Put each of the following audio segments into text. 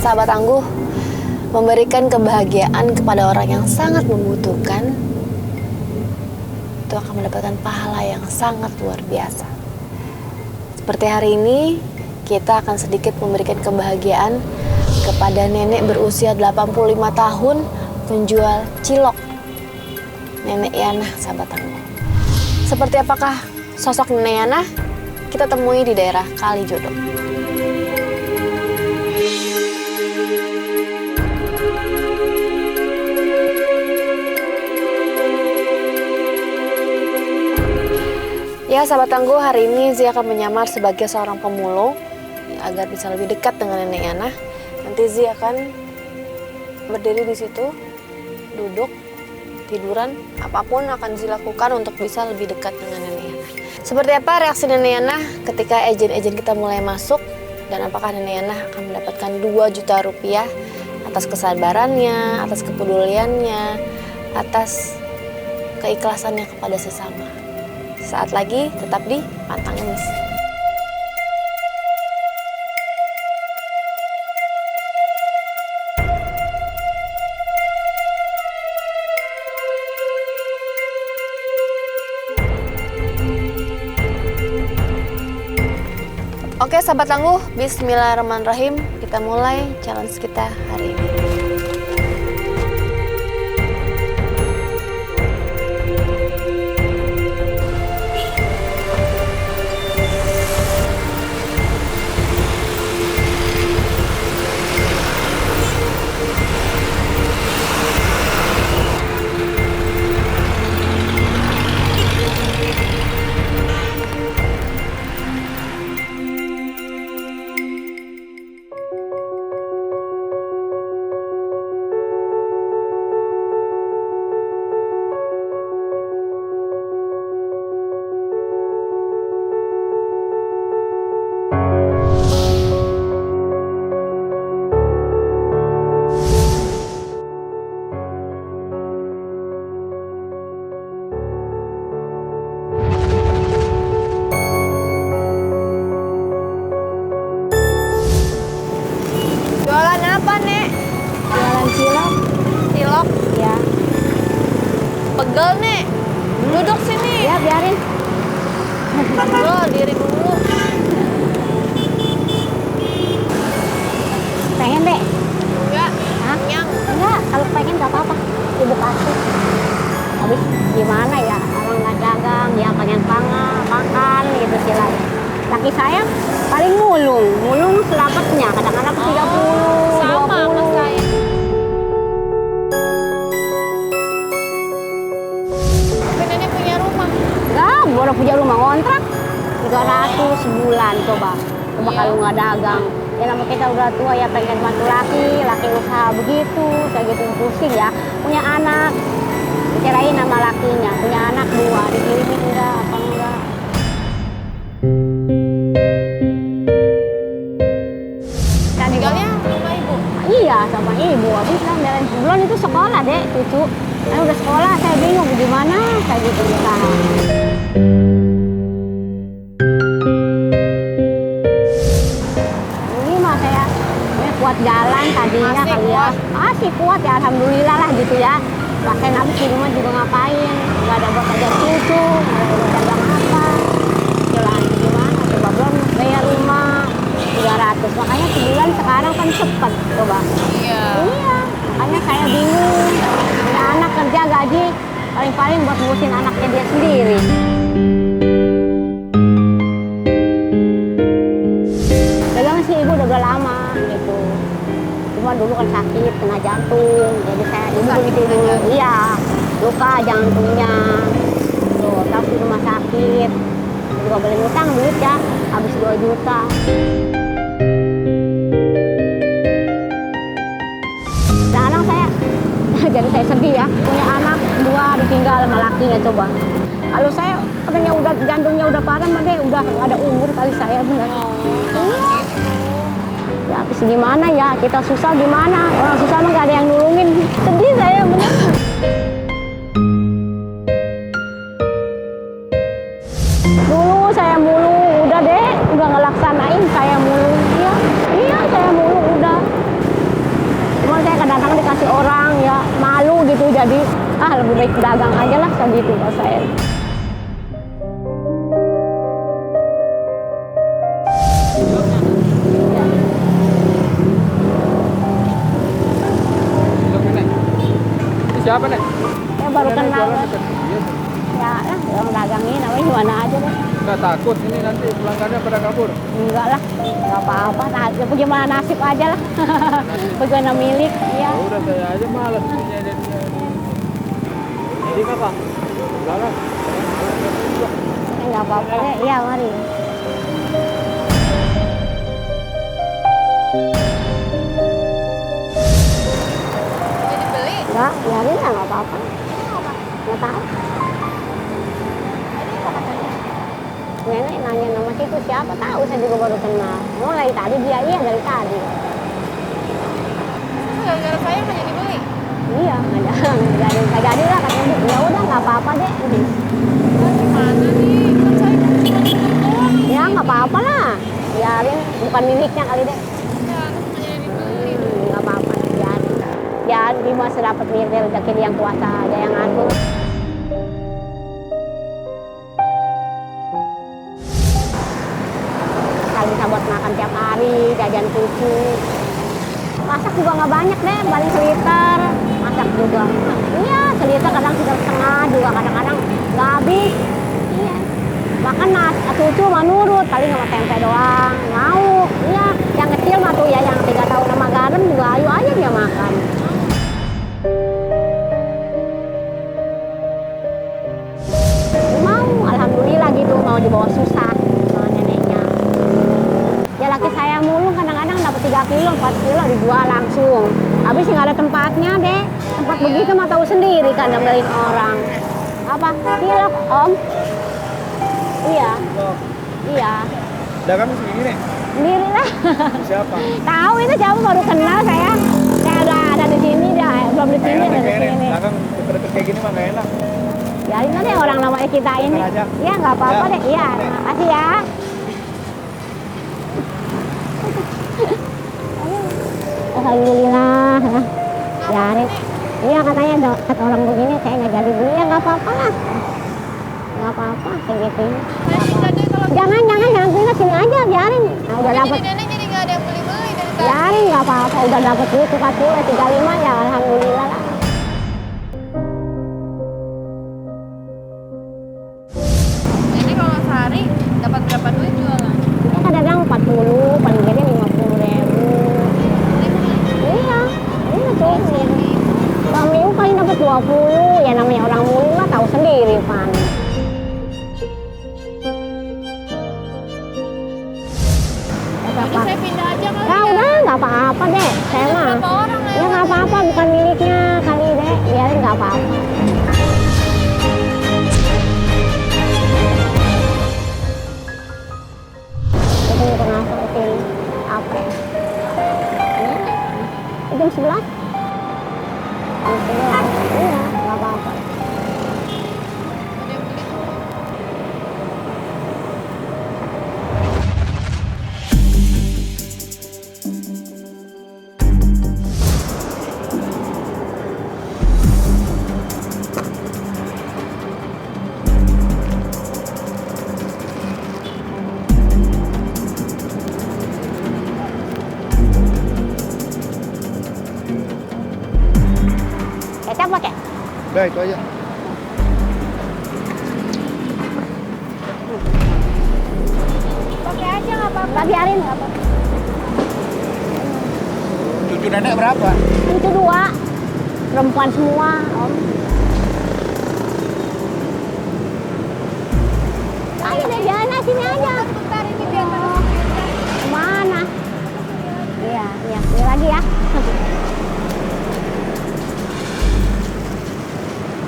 sahabat tangguh, memberikan kebahagiaan kepada orang yang sangat membutuhkan, itu akan mendapatkan pahala yang sangat luar biasa. Seperti hari ini, kita akan sedikit memberikan kebahagiaan kepada nenek berusia 85 tahun, penjual cilok. Nenek Yana, sahabat tangguh. Seperti apakah sosok Nenek Yana? Kita temui di daerah Kalijodo. Ya, sahabat tangguh, hari ini Zia akan menyamar sebagai seorang pemulung agar bisa lebih dekat dengan Nenek Yana. Nanti Zia akan berdiri di situ, duduk, tiduran, apapun akan Zia lakukan untuk bisa lebih dekat dengan Nenek Yana. Seperti apa reaksi Nenek Yana ketika ejen-ejen kita mulai masuk, dan apakah Nenek Yana akan mendapatkan 2 juta rupiah atas kesabarannya, atas kepeduliannya, atas keikhlasannya kepada sesama. Saat lagi tetap di Pantang Ngemis. Oke sahabat tangguh, bismillahirrahmanirrahim. Kita mulai challenge kita hari ini. Pegel nih, duduk sini. Ya biarin. Lo diri dulu. Pengen deh? Enggak. Hah? Kenyang. Enggak, kalau pengen gak apa-apa. Ibu kasih. Habis gimana ya, orang nggak dagang, dia pengen makan gitu istilahnya. Laki saya paling mulung sedapatnya, kadang-kadang 30, sama 20. sama saya. Baru punya rumah kontrak 300 sebulan, coba kalau nggak dagang. Ya namanya kita udah tua ya, pengen bantu laki usaha begitu, kayak gitu pusing ya. Punya anak, dicerain sama lakinya, punya anak 2, dikirimin enggak, apa enggak. Tinggalnya sama ibu? Iya, sama ibu. Habis kan dari sebulan itu sekolah deh, cucu. Kan udah sekolah, saya bingung gimana, saya gitu usaha. Ini mah saya kuat jalan tadinya kali ya. Masih kuat ya, alhamdulillah lah gitu ya. Bahkan habis di rumah juga ngapain, nggak ada buat kerja cucu, nggak ada buat dagang apa. Jalan gimana, coba belum bayar rumah 300, makanya sebulan sekarang kan cepet, coba. Iya. Iya, makanya saya bingung. Ada anak kerja gaji, paling-paling buat ngurusin anaknya dia sendiri. Dagang sih ibu udah lama gitu. Cuma dulu kan sakit, kena jantung. Jadi saya ibu begitu dulu. Iya, luka jantungnya. Tuh, terus di rumah sakit. Juga beli utang duit ya, habis 2 juta. Sekarang saya, jadi saya sedih ya. Punya anak 2 ditinggal sama lakinya, coba. Kalau saya katanya udah jantungnya udah parah, mah deh udah nggak ada umur kali saya bener. Iya. Ya habis gimana ya, kita susah gimana, orang susah mah nggak ada yang nulungin. Sedih saya bener. Dulu saya mulu, udah deh, udah ngelaksanain saya mulu. Iya, saya mulu udah. lebih baik dagang aja lah segitu kalau saya. Siapa nih? Saya baru kenal. Ya lah, orang dagang ini namanya gimana aja deh. Nggak takut ini nanti pelanggannya pada kabur? Enggak lah, nggak apa-apa. Nah, ya bagaimana nasib aja lah. Bagaimana milik, ya. Udah saya aja malas punya dia. Jadi apa? Belakang. Nggak apa-apa deh, iya mari. Jadi beli. Enggak, biarin lah, nggak apa-apa. Nggak tahu. Nenek nanya nama situ siapa, tahu saya juga baru kenal. Mulai tadi dia, iya dari tadi. Gara-gara saya nggak jadi beli. Iya, nggak jadi lah katanya. Ya udah nggak apa-apa deh. Gimana nih? Kan saya cuma beli doang. Ya nggak apa-apa lah. Biarin, bukan miliknya kali deh. Ya, nggak jadi dibeli. Nggak apa-apa, biarin. Biarin dia masih dapat rezeki yang kuasa aja yang ngatur. Bisa buat makan tiap hari, jajan cucu. Masak juga nggak banyak deh, paling seliter. Masak juga. Iya, seliter kadang setengah juga, kadang-kadang nggak habis. Iya. Makan cucu mah nurut, paling sama tempe doang. Mau. Iya, yang kecil mah tuh ya, yang 3 tahun sama garam juga ayo aja dia makan. Mau, alhamdulillah gitu, mau dibawa susah. Laki saya mulung kadang-kadang dapat 3 kilo, 4 kilo dijual langsung. Habis nggak ada tempatnya deh. Tempat begitu mah tahu sendiri kan ngambilin orang. Apa? Kilo, Om? Iya. Iya. Dagang segini nih? Sendiri lah. Siapa? Tahu itu siapa baru kenal saya. Saya ada di sini dia, belum di sini ada di sini. Dagang deket-deket kayak gini mah nggak enak. Ya ini deh orang namanya kita ini. Iya nggak apa-apa deh. Iya, makasih ya. Alhamdulillah, ya. Iya katanya kata orang begini saya nggak jadi beli, ya nggak apa-apa lah, nggak apa-apa segitu. Jangan beli sini aja, biarin. Nah, udah dapat. Jadi nenek jadi nggak ada yang beli-beli dari tadi. Biarin nggak apa-apa, udah dapat duit 35 ya alhamdulillah lah. Nenek kalau sehari dapat berapa duit jualan? Kadang 40, paling gede 50.000. Iya tuh. Bang Miu paling dapat 20, ya namanya orang mulung lah tahu sendiri Pan. Jadi saya pindah aja kali Ya udah nggak apa-apa deh, saya mah. Berapa orang Ya nggak apa-apa, bukan miliknya kali deh, biarin nggak apa-apa. Itu kenapa itu apa? Jam 11? Jam 11, iya nggak apa-apa. ada yang beli tuh. Kecap pakai? Udah itu aja. Pakai aja nggak apa-apa. Nggak biarin nggak apa-apa. Cucu nenek berapa? Itu 2, perempuan semua Om. Ayo deh jalan sini aja. Bentar ini biar pada Kemana? Iya, ini lagi ya.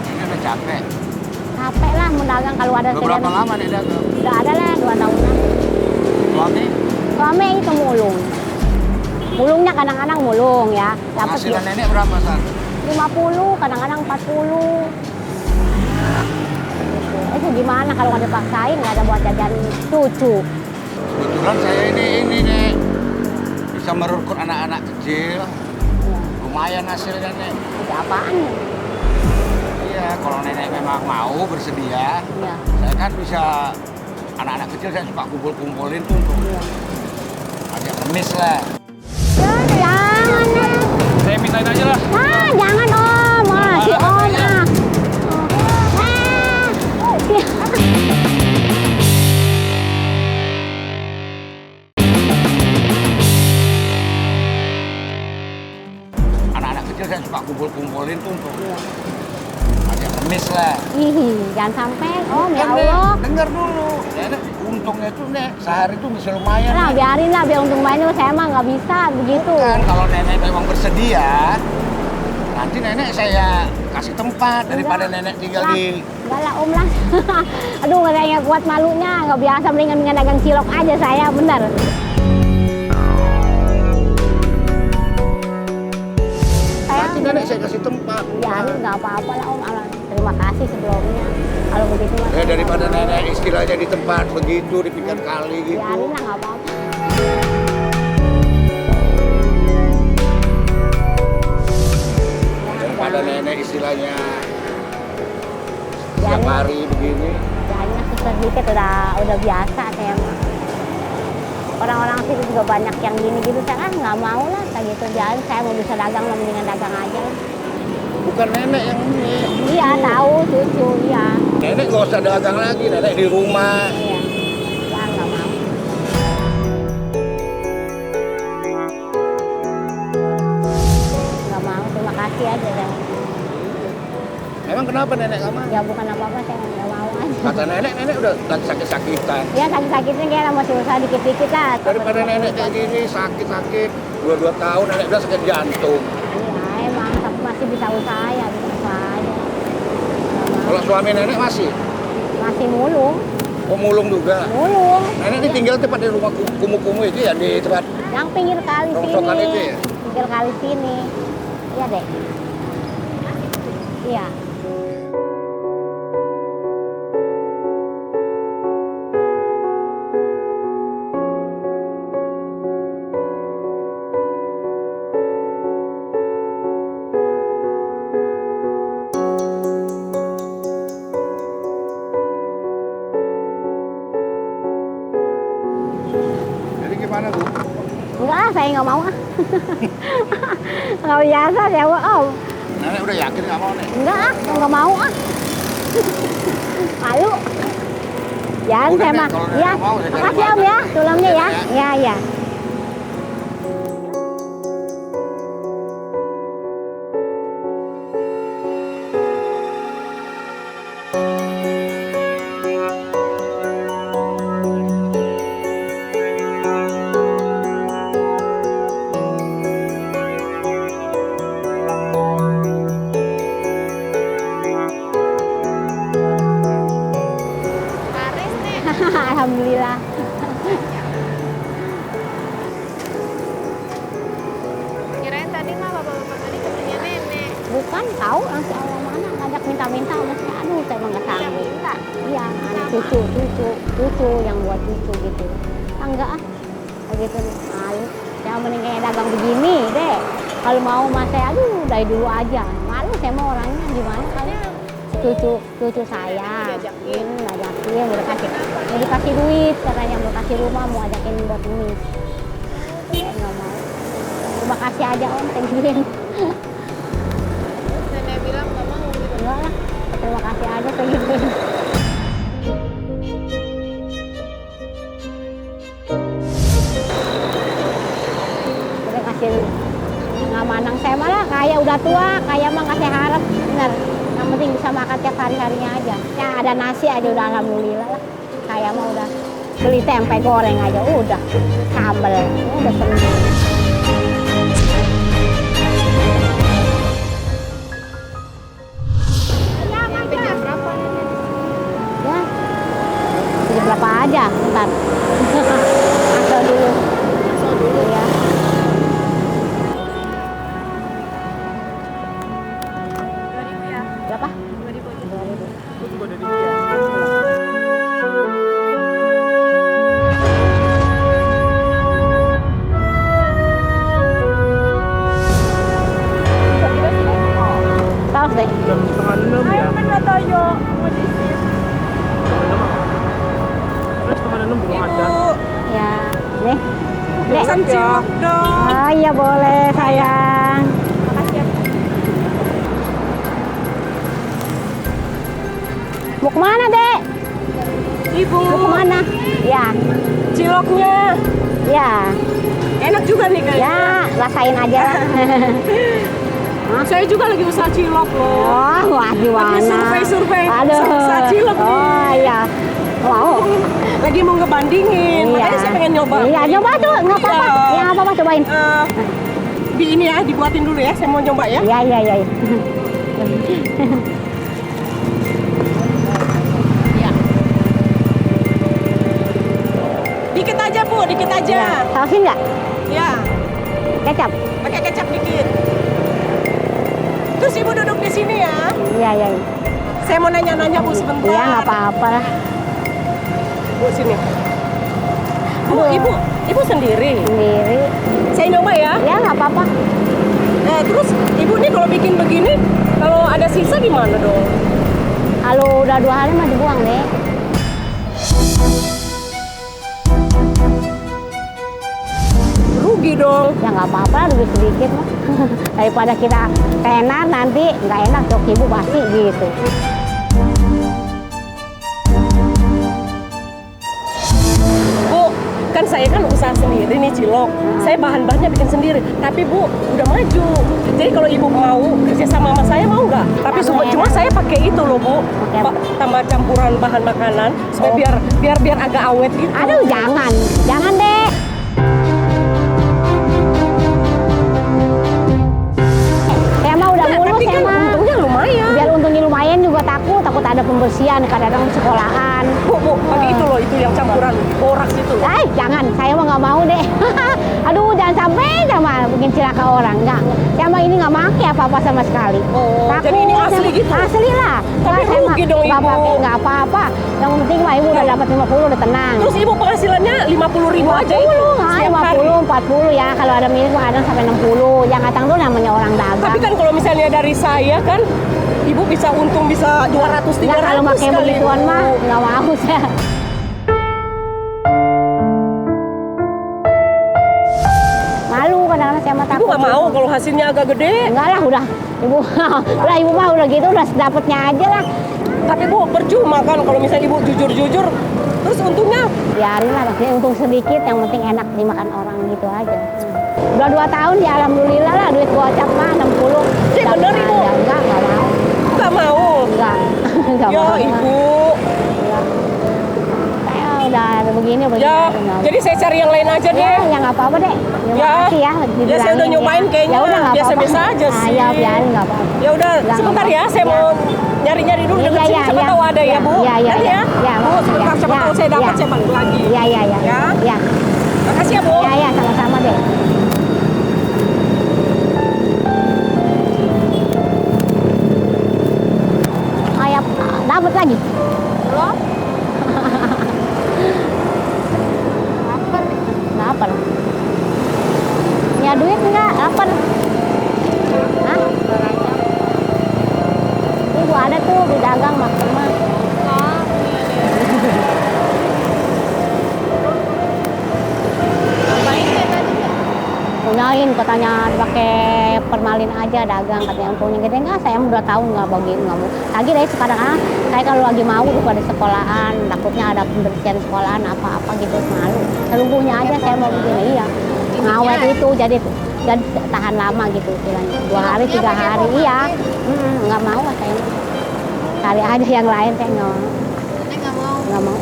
Ini udah capek. Capek lah mendagang kalau ada Berapa sedan. lama nih dagang? Udah ada lah 2 tahunan. Suami? Suami itu mulung. Mulungnya kadang-kadang mulung ya. Dapat Penghasilan nenek berapa, San? 50, kadang-kadang 40. Itu gimana kalau nggak dipaksain, nggak ada buat jajan cucu. Kebetulan saya ini nih bisa merekrut anak-anak kecil. Ya, Lumayan hasilnya nih. itu apaan? Iya Iya, kalau nenek memang mau bersedia, Iya. saya kan bisa anak-anak kecil saya suka kumpul-kumpulin tuh untuk Iya. agak ngemis lah. Jangan, Saya mintain aja lah. ah, jangan Om, ah, si Om, ah. Anak-anak kecil saya suka kumpul-kumpulin tuh untuk Iya. agak ngemis lah. Ih, jangan sampai Om, ya Kan, Allah. Nek, dengar dulu. Nenek, untungnya tuh Nek, sehari tuh bisa lumayan. Nah, Nek. biarin lah, biar untung banyak. Saya mah nggak bisa begitu. Kan kalau nenek memang bersedia, nanti nenek saya kasih tempat daripada nenek tinggal Lah, di. enggak lah Om lah. Aduh, nggak kuat malunya, nggak biasa mendingan dagang cilok aja saya, bener. Nanti nenek saya kasih tempat. Biarin, nggak apa-apa lah Om. Alah, terima kasih sebelumnya. Kalau begitu mah. Ya daripada nenek istilahnya di tempat begitu di pinggir kali gitu. Biarin lah, nggak apa-apa. Daripada nenek istilahnya setiap Biarin. hari begini. Biarin lah, susah dikit udah biasa saya mah. Orang-orang sih juga banyak yang gini gitu, saya kan nggak mau lah kayak gitu. Biarin, saya mau bisa dagang lah, mendingan dagang aja lah. Bukan nenek yang ini. Iya, tahu cucu, iya. Nenek gak usah dagang lagi, nenek di rumah. Iya. Ya, nggak mau. Nggak mau, terima kasih aja. Ya. Emang kenapa nenek gak mau? Ya bukan apa-apa, saya nggak mau aja. Kata nenek udah lagi sakit-sakitan. Ya sakit-sakitnya kayak masih usaha dikit-dikit lah. Daripada nenek kayak gini sakit-sakit 2 tahun nenek udah sakit jantung. Iya, emang tapi masih bisa usaha ya, bisa usaha aja. Nggak mau. Kalau suami nenek masih, Masih mulung, pemulung juga. mulung. Nenek ini tinggal tepat di rumah kumuh-kumuh itu ya, di tempat Yang pinggir kali rongsokan sini. itu ya? Pinggir kali sini. Iya deh. Iya. Jadi gimana Bu? Enggak lah, saya nggak mau ah. Nggak biasa saya Om. Nenek udah yakin nggak mau nek? Enggak ah, nggak mau ah. Malu. Jangan Udah, saya Nek, mah. kalau Nek Ya, nggak mau, saya cari makasih Om makan. ya, tulangnya ya. Ya, Ya, ya. Laris nih. Alhamdulillah. Kirain tadi mah bapak-bapak tadi temennya nenek. Bukan tahu langsung Allah mana ngajak minta-minta sama saya. Aduh, saya mah nggak Yang sanggup. minta. Iya, anak cucu yang buat cucu gitu. Ah, enggak ah, begitu malu. Saya mending kayak dagang begini deh. Kalau mau mas saya, aduh dari dulu aja. Malu saya mau orangnya gimana kali. Cucu saya, Diajakin. ngajakin, mau dikasih duit, katanya mau kasih rumah, mau ajakin buat ngemis. Saya nggak mau. Terima kasih aja Om, thank you. Nenek bilang nggak mau gitu. Enggak lah, terima kasih aja thank you. Udah kasih nggak manang saya malah kayak udah tua, kayak mah nggak saya harap, bener. Yang penting bisa makan tiap hari-harinya aja. Ya ada nasi aja udah alhamdulillah lah. Kayak mah udah beli tempe goreng aja udah, sambel udah seneng. Tempenya berapa nenek? Ya, beli berapa aja, bentar. Asal dulu. Masuk dulu. Ya. Ya. Berapa? 2.000 aja. 2.000. Itu juga dari dia. iya boleh sayang. Makasih ya. Mau kemana dek? Ibu, Mau kemana? Ya, ciloknya ya, enak juga nih kayaknya. ya rasain aja lah. Saya juga lagi usaha cilok loh. Oh, wah gimana? Lagi survei Aduh. usaha cilok nih. Oh iya. Wow. Lagi mau ngebandingin, makanya saya pengen nyoba. Iya, nyoba tuh, nggak apa-apa. Iya. Ya, nggak apa-apa, cobain. Di ini ya, dibuatin dulu ya. Saya mau nyoba ya. Iya, iya, iya. Dikit aja Bu, dikit aja. Ya. Sausin nggak? Ya, Kecap? pakai kecap dikit. Terus Ibu duduk di sini ya. Iya, iya. Saya mau nanya-nanya Bu sebentar. Iya, nggak apa-apa lah. Bu sini. Bu, Aduh. Ibu sendiri. Sendiri. Saya nyoba ya. Ya, nggak apa-apa. Terus Ibu nih kalau bikin begini, kalau ada sisa gimana dong? Kalau udah 2 hari mah dibuang deh. Rugi dong. Ya nggak apa-apa lah, lebih sedikit mah. Daripada kita tenar nanti nggak enak, cok ibu pasti gitu. Bu, kan saya kan usaha sendiri nih cilok. Saya bahan-bahannya bikin sendiri. Tapi Bu, udah maju. Jadi kalau Ibu mau kerja sama saya mau nggak? Tapi cuma saya pakai itu loh Bu. Oke. Tambah campuran bahan makanan supaya biar agak awet gitu. Aduh, jangan deh. Saya mah udah mulus, Tapi saya kan mah. untungnya lumayan. Biar untungnya lumayan juga takut ada pembersihan, kadang-kadang sekolahan. Bu, pakai itu loh, itu yang campuran boraks itu loh. Jangan, saya mah nggak mau deh. Aduh, jangan sampai sama bikin celaka orang. Nggak, saya mah ini nggak pakai apa-apa sama sekali. Oh, jadi ini asli gitu? Asli lah. Tapi Saya mah rugi dong, nggak Ibu. pakai, nggak apa-apa. Yang penting mah ibu udah dapat 50 udah tenang. Terus Ibu penghasilannya 50.000 aja itu. 50, setiap hari. 50, 40 ya. Kalau ada milik mah ada sampai 60. Yang datang dulu namanya orang dagang. Tapi kan kalau misalnya dari saya kan, Ibu bisa untung bisa 200, 300 Nggak, kalau pakai kali, begituan Bu. mah nggak mau saya. Malu kadang-kadang saya mah Ibu takut. nggak mau kalau hasilnya agak gede. Enggak lah, udah. Ibu udah ibu mah udah gitu udah dapatnya aja lah. Tapi Bu, percuma kan kalau misalnya Ibu jujur-jujur, terus untungnya Biarin lah, maksudnya untung sedikit, yang penting enak dimakan orang gitu aja. Udah 2 tahun ya alhamdulillah lah, duit gocap mah 60. Iya, bener, Dapat Ibu. aja. Enggak mau. nggak mau. Enggak. Enggak Ya mau. Ibu. Enggak. Saya udah begini Ya, enggak. jadi saya cari yang lain aja Ya, deh. ya nggak apa-apa deh. Terima Ya. kasih ya. Ya, saya dibilangin udah nyobain kayaknya Ya udah nggak apa-apa. biasa-biasa aja Ah, sih. ya biarin nggak apa-apa. Ya udah, Nggak sebentar apa-apa. ya, saya Ya. mau nyari-nyari dulu Iya, dekat iya, sini, siapa iya. tahu ada ya Iya, Bu. iya, iya, Nanti iya. ya. Iya, Bu, sebentar, iya, siapa iya, tahu saya dapat, iya. saya balik lagi. Iya, iya, iya. Ya. Ya. Makasih ya Bu. Ya, ya, sama-sama deh. Ayah dapat lagi. Belum? Lapar. Ya duit enggak? Lapar. Hah? Ibu ada tuh di dagang makan mah. Ngapain ya tadi ya? Punyain katanya pakai permalin aja dagang, katanya untungnya gede enggak, saya udah tahu nggak bagi nggak mau lagi deh sekarang. Saya kalau lagi mau pada sekolahan takutnya ada pembersihan sekolahan apa-apa gitu, malu seluruhnya aja saya mau begini. Iya, ngawet itu jadi tahan lama gitu istilahnya, 2 hari 3 hari. Iya, nggak mau saya cari aja yang lain, saya Nenek nggak mau.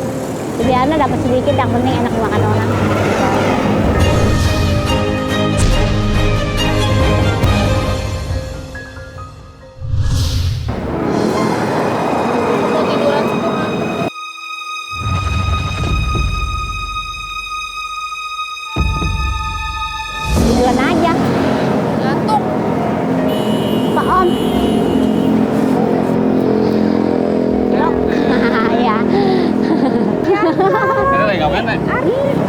biarnya dapat sedikit, yang penting enak makan orang. Mau tiduran semua. Tiduran aja Ngantuk. Pak Om. Iya. Ini lagi ngapain, Nek?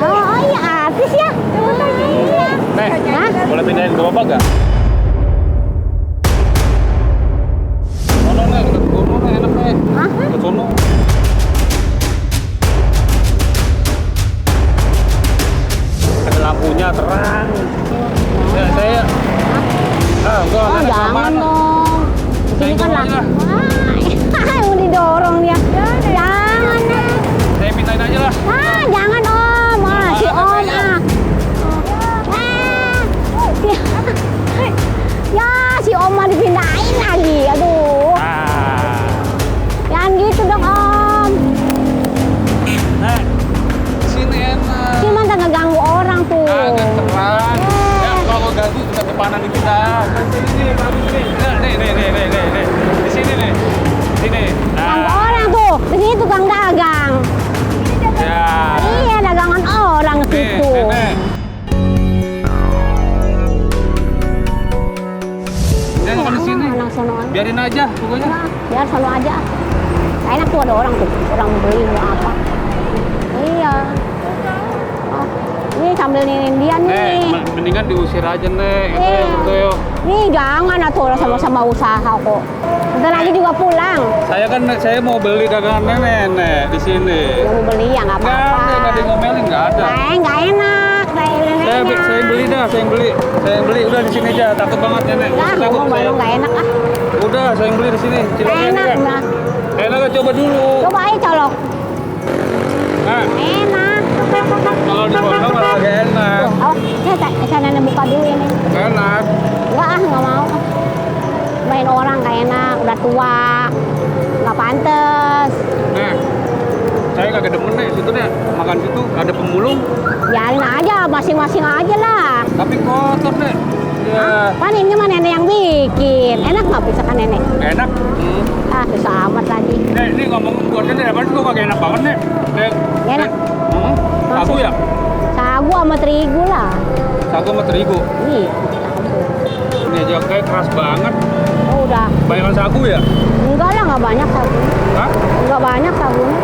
Oh iya, artis ya. Iya. Nek, Hah? boleh pindahin ke Bapak gak? Sono, Nek, ke sono, Nek, enak, Nek. Hah? Ke sono. Ada lampunya terang. Ya, kan lah. aja lah. Wah, mau didorong dia. Jangan. Saya mintain aja lah. Ah, jangan Om. Ah, si Om ah. Ya, si Om mah dipindahin lagi. Aduh. Ah. Jangan gitu dong Om. Nah, sini enak. Si man ngeganggu orang tuh. Agak terang. Ya, kalau ganggu bisa depanan di kita. Sini, bagus nih. Nah, nih. Di sini nih. Sini. Ganggu orang tuh. Di sini tukang dagang. Ya. Iya, dagangan orang Nih, situ. nenek. Jangan di sini. Anak sono aja. Biarin aja pokoknya. Nah, biar sono aja. Enak tuh ada orang tuh. Orang beli mau apa. Iya. Oh, ini sambil ninin dia nih. Mendingan diusir aja, Nek. Iya. Gitu. Nih jangan atuh orang sama-sama usaha kok. Bentar lagi juga pulang. Saya mau beli dagangan nenek di sini. Yang mau beli ya nggak Nggak apa-apa. ada yang ngomelin, nggak ada. Nggak enak. Saya beli dah, saya beli udah di sini aja. Takut banget nenek. Nggak, Takut ngomong saya. baru nggak enak ah. Udah, saya beli di sini. Ciloknya Enak enak. nah. Enak kan, coba dulu. Coba aja colok. Nah, Enak. kalau di Pondok malah agak enak. Oh, saya nenek buka dulu ini. Enak. Enggak ah, nggak mau. Main orang nggak enak, udah tua, nggak pantes. Nah, saya kagak demen nih situ nih. Makan situ ada pemulung, Biarin aja, masing-masing aja lah. tapi kotor nih. Ya, Kan ini mah nenek yang bikin. Enak nggak bisa kan nenek? enak. Ah, susah amat lagi. Nek, ini ngomong buatnya nih, apa sih kok kagak enak banget nih? Nek, Enak. Sagu ya? Sagu sama terigu lah. Sagu sama terigu. Ih, sagu. Ini aja kayak keras banget. Oh, udah. Banyakan sagu ya? Enggak lah, nggak banyak sagu. Hah? Enggak banyak sagunya.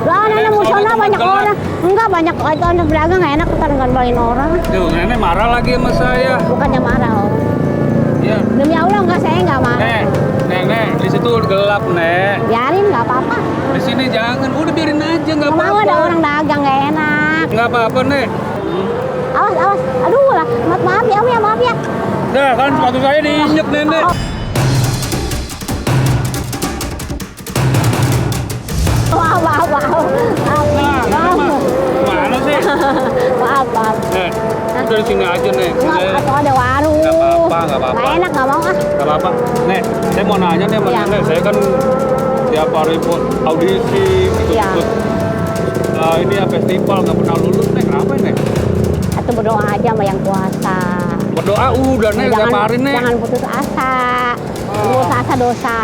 Lah, nenek mau soalnya sana cuma banyak gelap. orang. Enggak banyak orang berdagang nggak enak kita ngembalin orang. Tuh, nenek marah lagi sama saya. Bukannya marah orang. Ya. Demi Allah enggak, saya nggak marah. Nek, di situ gelap, Nek. Biarin nggak apa-apa. Di sini jangan, udah biarin aja, nggak Nggak mau apa-apa. ada orang dagang nggak enak. Nggak apa-apa, Nek. Awas. Aduh lah. Maaf ya, Om ya, maaf ya. Nah, kan sepatu saya diinjek, Nenek. Maaf. Nah, Maaf. Mana sih? Maaf. Nek, udah di sini aja, Nek. Nggak, Sini. atau ada warung. Nggak apa-apa. Nggak enak, nggak mau ah. Gak apa-apa. Nek, saya mau nanya nih sama Iya. Nenek. Saya kan tiap hari pun audisi, Iya. ikut ini ya festival, nggak pernah lulus, Nek. Kenapa, Nek? Atau berdoa aja sama yang kuasa. Berdoa udah, Nek, tiap hari, Nek. Jangan putus asa. Putus asa dosa.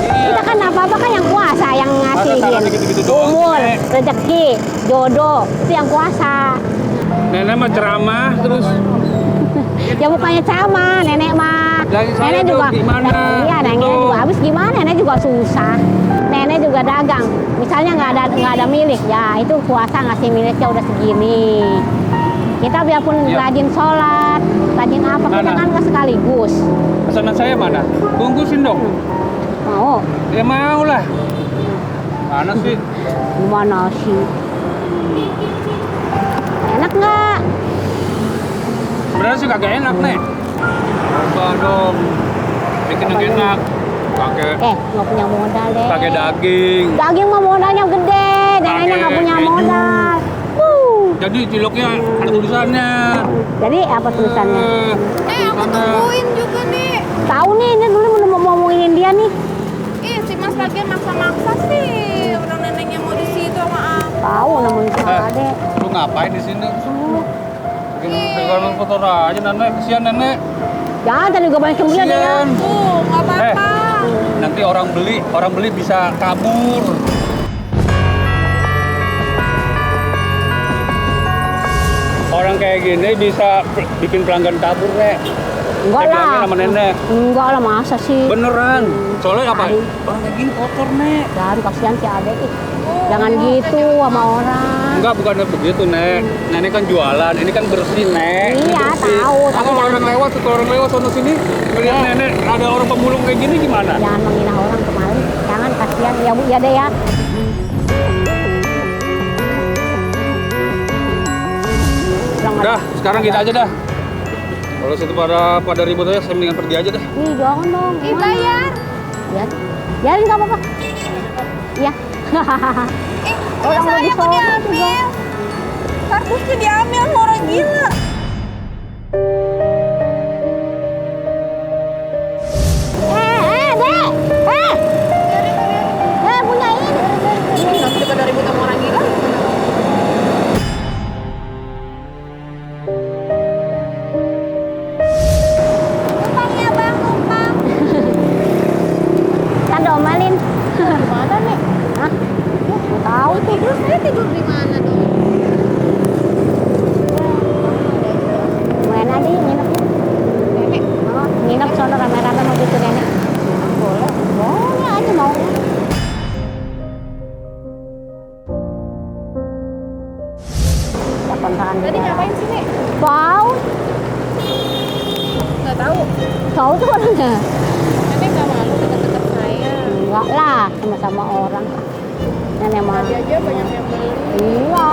Iya. Kita kan apa-apa kan yang kuasa yang Masa salah ngasihin. gitu-gitu doang, Umur, Nek? rezeki, jodoh, itu yang kuasa. Nenek mah ceramah terus. Ya bukannya sama, nenek mah. Lagi saya Nenek tuh juga, gimana? iya nenek Gitu. juga habis gimana? Nenek juga susah. Nenek juga dagang. Misalnya nggak ada milik, ya itu kuasa ngasih miliknya udah segini. Kita biarpun Iya. rajin sholat, rajin apa, kita Mana? kan nggak sekaligus. Pesanan saya mana? Bungkusin dong. Mau, Ya mau lah. Mana sih? gimana sih? Enak nggak? Sebenarnya sih kagak enak, Nek. Coba dong. Bikin yang enak. Pakai Nggak punya modal deh. pakai daging. Daging mah modalnya gede, neneknya nggak punya keju. modal. Jadi ciloknya ada tulisannya. Jadi apa tulisannya? Aku tungguin juga nih. Tahu nih, ini dulu mau ngomongin dia nih. Ih, si Mas lagian maksa-maksa sih. Orang neneknya mau di situ sama aku. Tahu namun sama ade. Lu ngapain di sini? Bikin foto aja, Nenek. Kesian, Nenek. Jangan tadi juga banyak yang beli ada ya. Kesian. Tuh, nggak apa-apa. Nanti orang beli bisa kabur. Orang kayak gini bisa bikin pelanggan kabur, Nek. Enggak Saya bilangnya lah. sama Nenek. Enggak lah, masa sih? Beneran. Soalnya apa? Aduh. Orang kayak gini kotor, Nek. Dari kasihan si ade. Jangan gitu sama orang. Enggak, bukannya begitu, Nek. Nenek kan jualan, ini kan bersih, Nek. Ini Iya, bersih. tahu, tapi Kalau jangan- orang lewat, kalau orang lewat sono sini, ngeliat Nenek ada orang pemulung kayak gini gimana? Jangan menghina orang kemarin. Jangan kasihan. Ya Bu, ya deh ya. Udah, sekarang kita aja dah. Kalau situ pada ribut aja, saya mendingan pergi aja deh. Ih, jangan dong. Ih, bayar. Ya, biarin nggak apa-apa. Iya. Orang saya lebih kok soal diambil. Kardusnya diambil sama orang gila. Dek. Punya ini. Nanti daripada ribut sama orang gila. Numpang ya bang, numpang. Kan domelin. Gimana nih? Hah? Nggak tahu tuh. Terus saya tidur di mana dong? Main aja yuk, nginep. Nenek, Oh, nginep sono rame-rame mau gitu nenek. boleh. Boleh aja mau. Kontrakan Tadi ngapain sih, Nek? Tahu, Nggak tahu. tahu tuh orangnya. Nenek nggak malu deket-deket saya. Enggak lah, sama-sama orang. Nenek mah. Tadi aja banyak yang beli. Iya.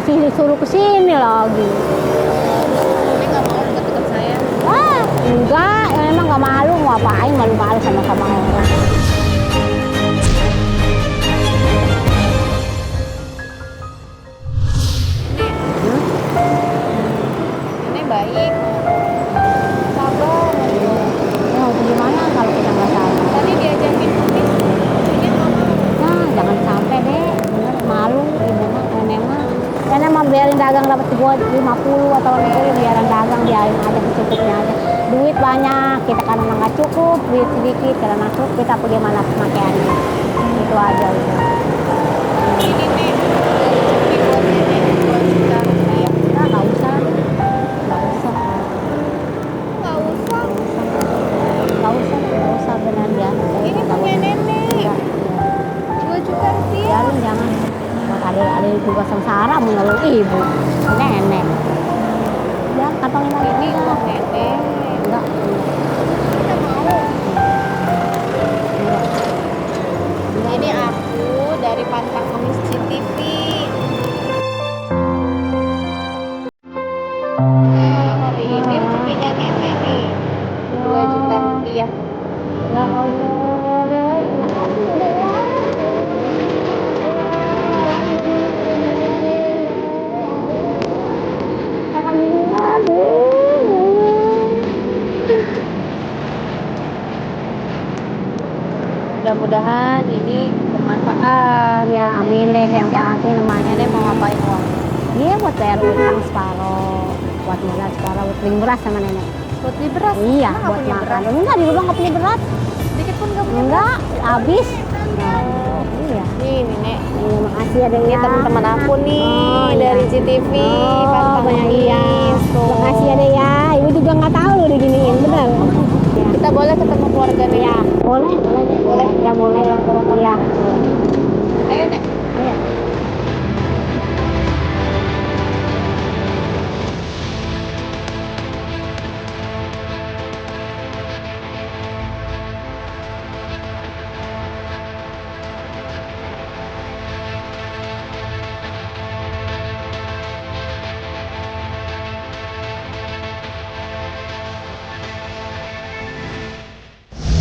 Disuruh ke sini lagi. Nenek nggak mau deket-deket saya. Ah, enggak, emang nggak malu, mau ngapain malu-malu sama-sama orang. Nenek baik. Sabar. Ya, gimana kalau kita nggak sabar? Tadi diajakin nulis. Ini nggak mau. Nah, jangan sampai deh, bener malu ibu mah, nenek mah biarin dagang dapat gua 50 atau 60 biarin dagang, biarin aja secukupnya aja. Duit banyak, kita kan emang nggak cukup, duit sedikit, karena masuk kita pergi mana pemakaiannya. Itu aja udah. Ini nih. Dari buat nenek 2 juta rupiah. Nah, nggak usah, nggak usah, Nggak usah. nggak usah benar ya. Ini punya nenek. 2 juta rupiah. Biarin jangan. Buat adik juga sengsara menolong ibu, nenek. Ya, kantongin aja. Ini uang nenek. Enggak. Kita mau. Ini aku dari Pantang Komisi TV. Hari ini rezekinya nenek nih. 2 juta rupiah. Ya Allah, Mudah-mudahan ini bermanfaat. ya amin deh, yang penting namanya Nenek mau ngapain uang? dia buat bayar utang separuh, buat modal separuh, buat beli beras sama nenek. Buat beli beras? Iya, Emang nggak buat punya makan. beras? Enggak, di rumah nggak punya beras. Sedikit pun nggak punya Enggak, habis. Iya. Nih, Nenek. Ini makasih ya deh Ini ya. teman-teman aku nih Oh, iya. dari GTV. Pantang banyak iya. Komisi. Tuh. Makasih ya deh ya. Ibu juga nggak tahu loh diginiin, benar. Kita boleh ketemu keluarga nih. Ya, boleh, boleh, ya boleh. Ya. Ayo, Nek. Iya.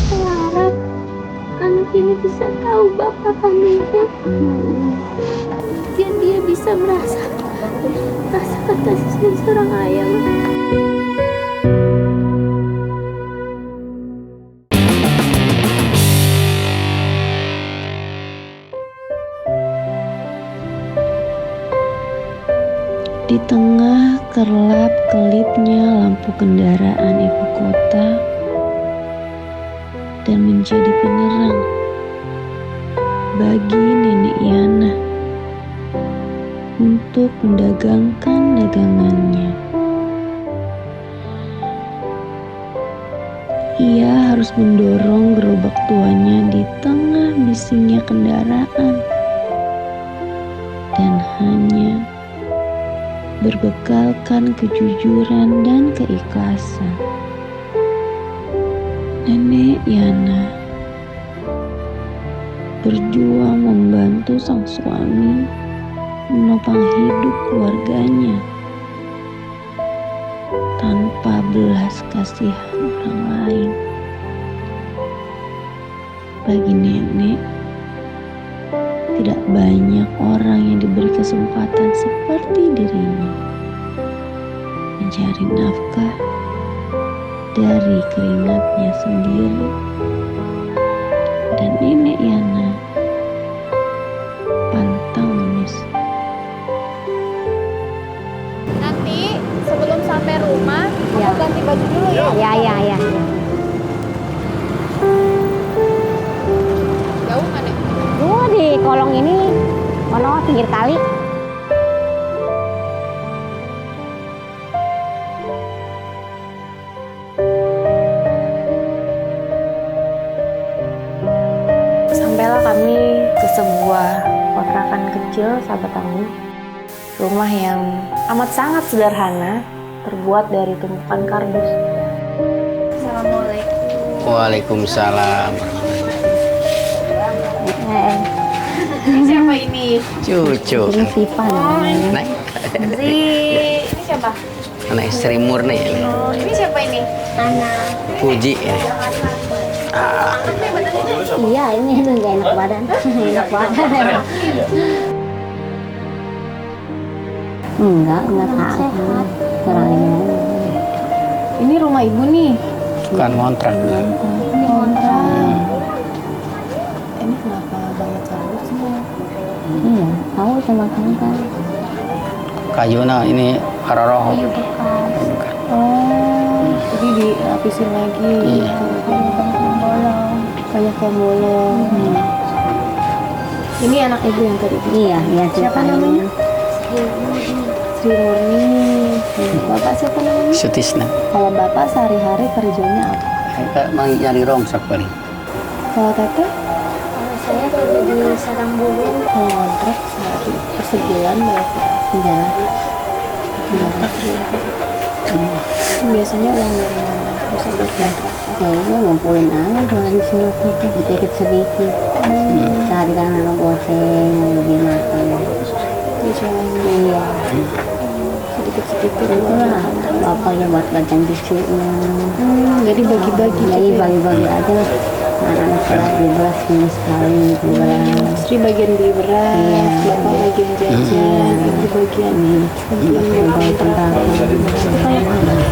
Harap anak ini bisa tahu bapak kandungnya, biar dia bisa merasakan kasih sayang seorang ayah. Di tengah kerlap-kelipnya lampu kendaraan ibu kota dan menjadi penerang bagi Nenek Yana untuk mendagangkan dagangannya. Ia harus mendorong gerobak tuanya di tengah bisingnya kendaraan dan hanya berbekalkan kejujuran dan keikhlasan. Nenek Yana berjuang membantu sang suami menopang hidup keluarganya tanpa belas kasihan orang lain. Bagi nenek, tidak banyak orang yang diberi kesempatan seperti dirinya mencari nafkah dari keringatnya sendiri. Dan nenek Yana pantang menyus. Nanti sebelum sampai rumah, aku ganti baju dulu ya. Ya. Jauh nggak, Nek? Di kolong ini, pinggir kali. Sampailah kami ke sebuah kontrakan kecil, sahabat tangguh. Rumah yang amat sangat sederhana, terbuat dari tumpukan kardus. Assalamualaikum. Waalaikumsalam. Siapa ini? Cucu. Ini Sipa namanya. Nah, Ini siapa? anak istri murni ini. Oh, ini siapa ini? Puji ini. Iya, ini nggak enak badan. Enak badan. Enggak tahu. Kurang ini. Ini rumah ibu nih. Bukan kontrak. Ini kontrak. Ini kenapa banyak kardus semua? Iya, tahu sama kan. Kayuna ini karoroh. Oh, jadi dirapisin lagi. Iya. Banyak yang bolong. Ini anak ibu yang tadi. Iya, Siapa namanya? Sri Murni. Bapak siapa namanya? Sutisna. Kalau bapak sehari-hari kerjanya apa? Kita mau nyari rongsok paling. Kalau teteh? Saya kerja di sarang burung. Kalau kontrak sehari per sebulan berapa? Sebulan. Biasanya uang dari mana? Bisa berkontrak. Kayaknya ngumpulin aja jualan di sini sedikit. Sehari kan anak goseng, lebih makan. Dijual. Iya. Sedikit-sedikit Itulah bapaknya buat gantian cucunya. Jadi bagi-bagi. Jadi bagi-bagi aja. Anak-anak beras beli beras seminggu sekali beli beras. Istri bagian beli beras, Iya. bapak bagian jajan, ibu bagian Bagi tentang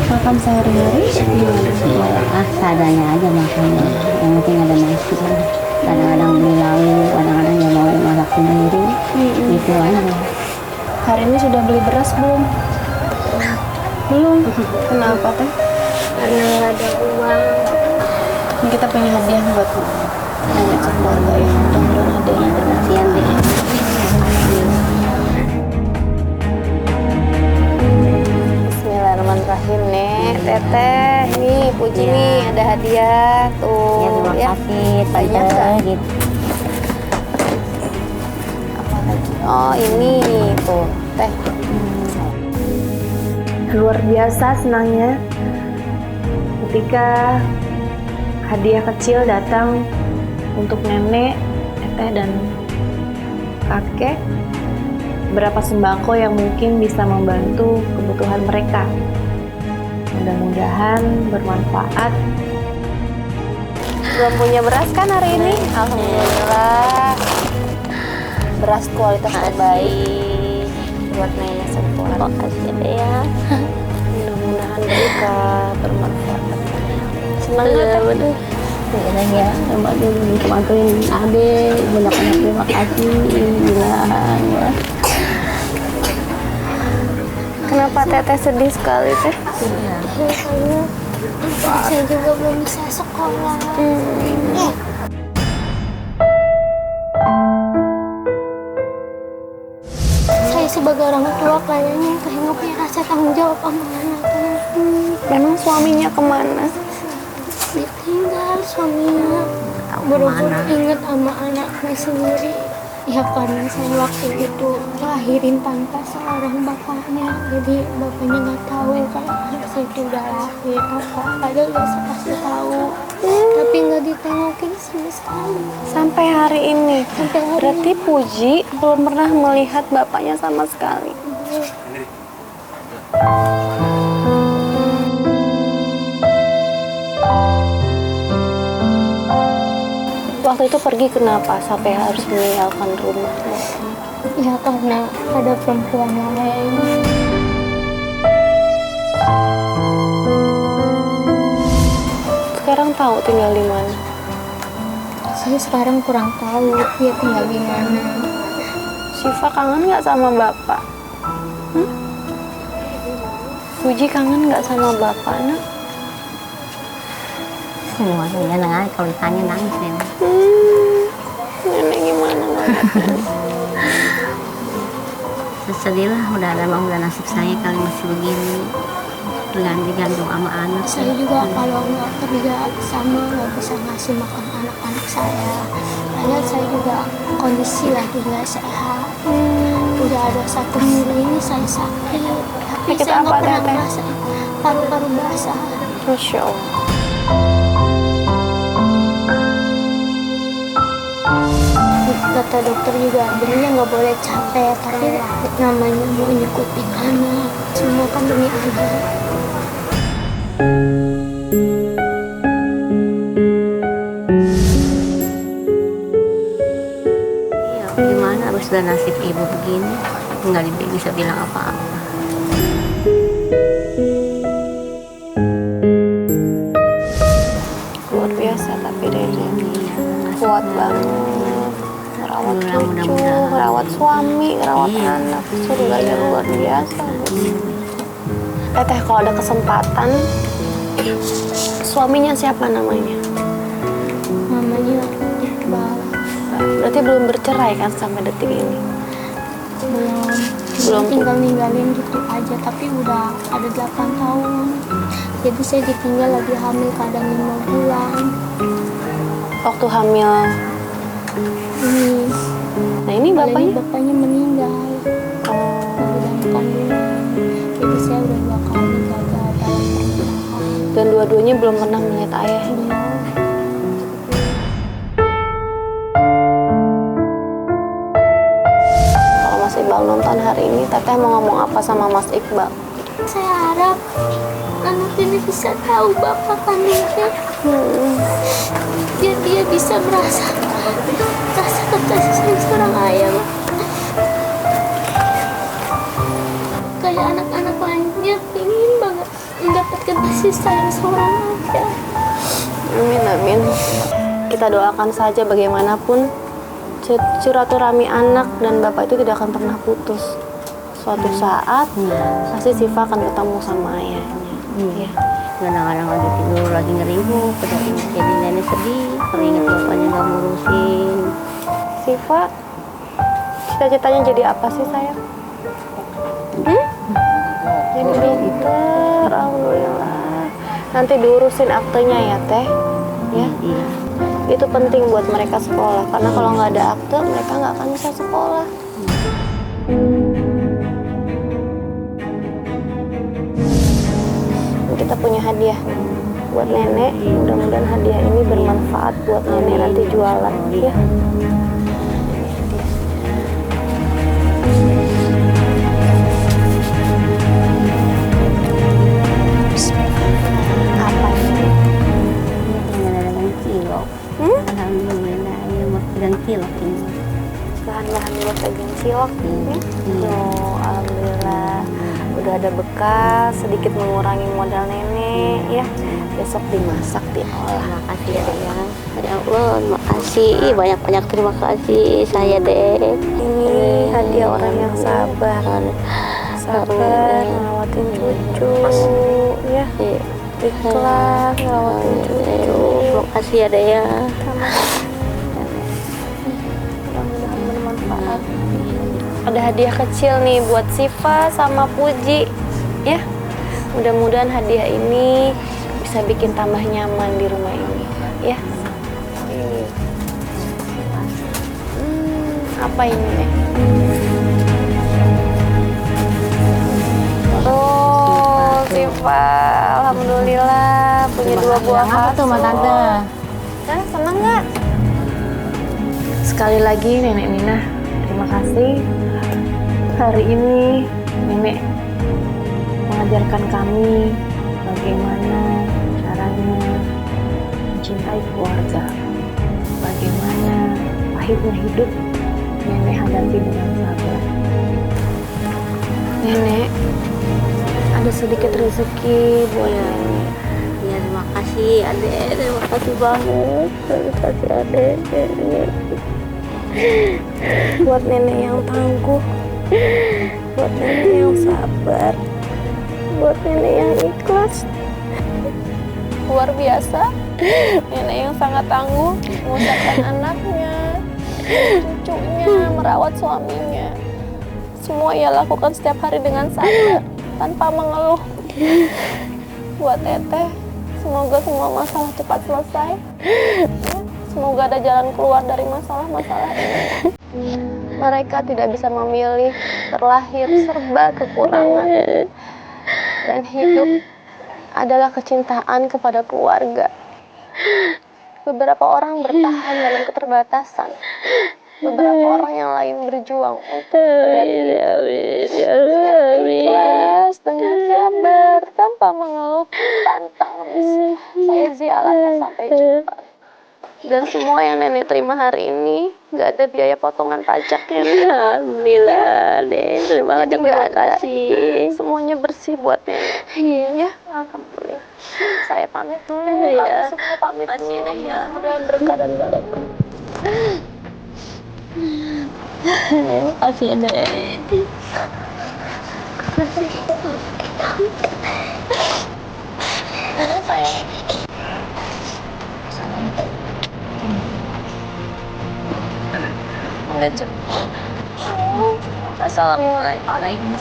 makan sehari-hari gimana? seadanya aja makannya. Yang penting ada nasi. Kadang-kadang beli lauk, kadang-kadang ya mau masak sendiri. Itu aja. Hari ini sudah beli beras belum? Belum. Kenapa teh? Karena nggak ada uang. Ini kita punya hadiah buat nenek keluarga ya. Mudah-mudahan hadiahnya Kasihan deh. Bismillahirrahmanirrahim, Nek. Teteh, nih Puji nih ada hadiah tuh. Ya terima kasih. Banyak Tante, nggak? gitu. Apa lagi? Oh ini tuh teh. Luar biasa senangnya ketika hadiah kecil datang untuk nenek, teteh dan kakek. Berapa sembako yang mungkin bisa membantu kebutuhan mereka. Mudah-mudahan bermanfaat. Belum punya beras kan hari ini? Alhamdulillah. Beras kualitas terbaik buat nenek semua. Makasih ya. Mudah-mudahan berkah, bermanfaat. Senang ya, bener. Ya, bantuin adik, banyak-banyak terima kasih. Bilang. Kenapa teteh sedih sekali teh? Karena saya juga belum bisa sekolah. Saya sebagai orang tua kayaknya kayak nggak punya rasa tanggung jawab sama anaknya. Memang suaminya kemana? Ditinggal suaminya, buru-buru inget sama anaknya sendiri. Ya karena saya waktu itu lahirin tanpa seorang bapaknya, jadi bapaknya nggak tahu kalau anak saya itu udah lahir apa. Padahal udah saya kasih tahu, tapi nggak ditengokin sama sekali. Sampai hari ini. Sampai hari Berarti Puji belum pernah melihat bapaknya sama sekali. waktu itu pergi kenapa sampai harus meninggalkan rumah? Ya karena ada perempuan lain. Sekarang tahu tinggal di mana? Saya sekarang kurang tahu dia tinggal di mana. Syifa kangen nggak sama bapak? Puji kangen nggak sama bapak, nak? Semua dia nangis, kalau ditanya nangis ya. Nenek gimana ngeliatnya? Sedih lah, emang udah nasib saya kali masih begini. Digantung sama anak. Saya juga kalau nggak kerja sama nggak bisa ngasih makan anak-anak saya. Padahal saya juga kondisi lagi nggak sehat. Udah ada 1 minggu ini saya sakit. Tapi Sakit saya apa, nggak pernah Teteh? merasa paru-paru basah. Masya Allah. Kata dokter juga dirinya nggak boleh capek karena namanya mau nyekutin anak. Semua kan demi anak. Iya, gimana harus udah nasib ibu begini, nggak bisa bilang apa-apa. Luar biasa tapi Nenek kuat banget. Ngerawat cucu, ngerawat suami, ngerawat anak. Surganya luar biasa. Teteh kalau ada kesempatan, suaminya siapa namanya? Mamanya Iqbal. Berarti belum bercerai kan sampai detik ini? Belum tinggal ninggalin gitu aja, tapi udah ada 8 tahun. Jadi saya ditinggal lagi hamil keadaan 5 bulan. Waktu hamil, Ini nah ini bapaknya? bapaknya meninggal Oh, lagi dalam kandungan. Jadi saya udah 2 kali gagal dalam pernikahan. dan dua-duanya belum pernah melihat ayahnya. Kalau Mas Iqbal nonton hari ini, Teteh mau ngomong apa sama Mas Iqbal? Saya harap anak ini bisa tahu bapak kandungnya. Biar dia bisa merasakan kasih sayang seorang ayah. Kayak anak-anak lainnya ingin banget mendapatkan kasih sayang seorang ayah. Amin, amin. Kita doakan saja bagaimanapun silaturahmi anak dan bapak itu tidak akan pernah putus. Suatu saat pasti Syifa akan ketemu sama ayahnya. Ya. Kadang-kadang lagi tidur, lagi ngeribu, jadi nenek sedih, kalau ingat bapaknya nggak ngurusin. Syifa, cita-citanya jadi apa sih sayang? Jadi dokter, alhamdulillah. Nanti diurusin aktenya ya Teh, ya. Iya. Itu penting buat mereka sekolah, karena kalau nggak ada akte mereka nggak akan bisa sekolah. Kita punya hadiah buat nenek. Mudah-mudahan hadiah ini bermanfaat buat nenek nanti jualan, ya. Apa ini? Dengan cilok. Alhamdulillah, ya mau pegang cilok ini. Bahan-bahan buat pegang cilok, ya. Oh, alhamdulillah. Udah ada bekas, sedikit mengurangi modal nenek, ya. Besok dimasak, diolah. Makasih ya Dek ya. Ya Allah, makasih. Banyak-banyak terima kasih saya Dek. Ini hadiah orang yang sabar. Sabar, ngelawatin cucu, ya. Ikhlas, ngelawatin cucu. Makasih ya Dek ya. Mudah-mudahan bermanfaat. Ada hadiah kecil nih buat Syifa sama Puji, ya. Mudah-mudahan hadiah ini bisa bikin tambah nyaman di rumah ini, ya. Ini. Apa ini, Nek? Oh, Syifa, alhamdulillah punya 2 buah Apa tuh Mbak Tante? Hah, senang nggak? Sekali lagi Nenek Minah, terima kasih. Hari ini Nenek mengajarkan kami bagaimana caranya mencintai keluarga, bagaimana pahitnya hidup, nenek hadapi dengan sabar. Nenek, ada sedikit rezeki buat nenek. Ya terima kasih adek, terima kasih banget, terima kasih adek. Buat nenek yang tangguh, buat nenek yang sabar, buat nenek yang ikhlas. Luar biasa, nenek yang sangat tangguh membesarkan anaknya, cucunya, merawat suaminya. Semua ia lakukan setiap hari dengan sabar, tanpa mengeluh. Buat Teteh, semoga semua masalah cepat selesai. Semoga ada jalan keluar dari masalah-masalah ini. Mereka tidak bisa memilih, terlahir serba kekurangan. Dan hidup adalah kecintaan kepada keluarga. Beberapa orang bertahan dalam keterbatasan. Beberapa orang yang lain berjuang ikhlas dengan sabar, tanpa mengeluh, pantang ngemis. Saya ziarahnya sampai cepat. Dan semua yang nenek terima hari ini nggak ada biaya potongan pajaknya. Alhamdulillah deh, terima kasih. Semuanya bersih buat nenek. Ya, alhamdulillah. Saya pamit dulu. Iya. Semua pamit dulu. Iya. Mudah berkah dan barokah. Terima kasih adek. Assalamualaikum.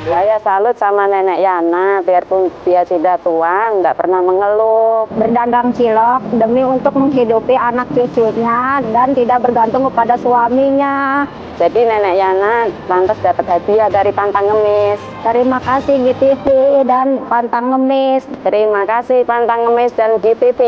Saya salut sama nenek Yana, biarpun dia sudah tua, nggak pernah mengeluh. Berdagang cilok demi untuk menghidupi anak cucunya dan tidak bergantung kepada suaminya. Jadi nenek Yana lantas dapat hadiah dari Pantang Ngemis. Terima kasih GTV dan Pantang Ngemis. Terima kasih Pantang Ngemis dan GTV.